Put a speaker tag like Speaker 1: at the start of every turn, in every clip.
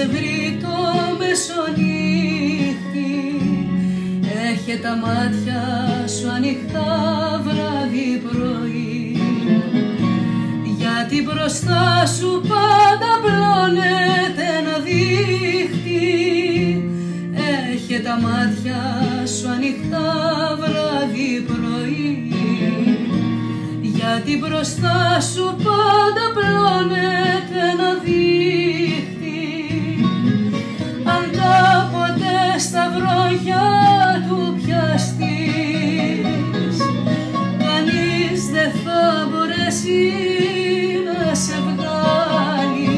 Speaker 1: σε βρει το μεσονύχτη, έχε τα μάτια σου ανοιχτά βράδυ πρωί, γιατί μπροστά σου πάντα πλώνεται ένα δίχτυ, έχε τα μάτια σου ανοιχτά βράδυ πρωί, γιατί μπροστά σου πάντα πλώνεται ένα δίχτυ. Αν κάποτε στα βροχιά του πιαστείς, κανείς δεν θα μπορέσει να σε βγάλει,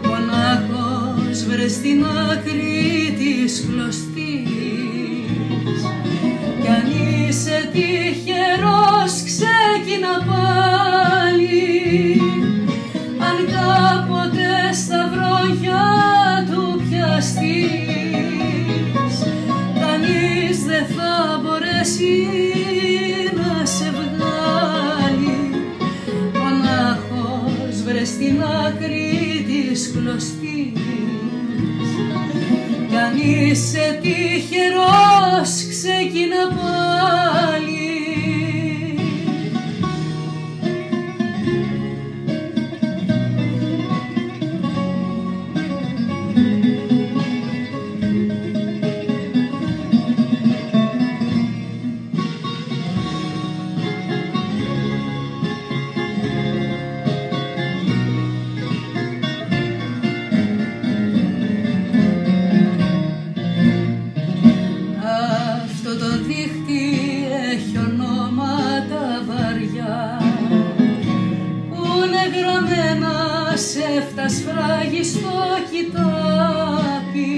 Speaker 1: μονάχος βρες στην άκρη της κλωστής, κι αν είσαι τυχερός ξεκίνα πάλι. Αν κάποτε στα βροχιά του πιαστείς, κανείς δεν θα μπορέσει να σε βγάλει, μονάχος βρες στην άκρη της κλωστής, κι αν είσαι τυχερός ξεκίνα πάλι. Σε σφράγιστο κοιτάπι,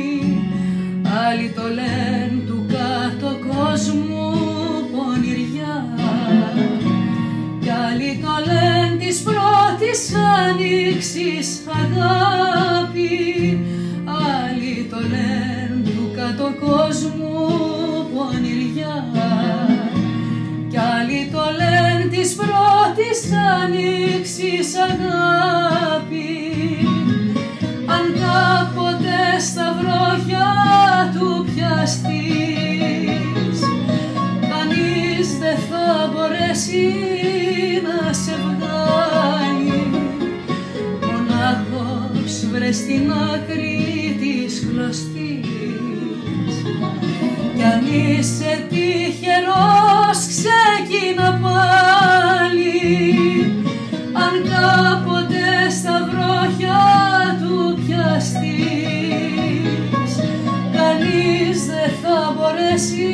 Speaker 1: άλλοι το λένε του κάτω κόσμου πονηριά, κι άλλοι το λένε της πρώτης άνοιξης αγάπη, άλλοι το λένε του κάτω κόσμου πονηριά, κι άλλοι το λένε της πρώτης άνοιξης αγάπη. Αν κάποτε στα βροχιά του πιαστείς, κανείς δεν θα μπορέσει να σε βγάλει, μονάχος βρες στην άκρη της κλωστής, κι αν είσαι τυχερός ξεκίνα πάλι. Αν κάποτε στα βροχιά του πιαστείς, κανείς δεν θα μπορέσει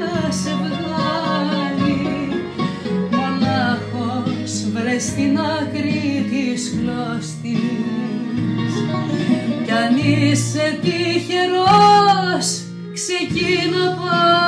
Speaker 1: να σε βγάλει, μονάχος βρες στην άκρη της κλωστής, κι αν είσαι τυχερός ξεκίνα πάλι.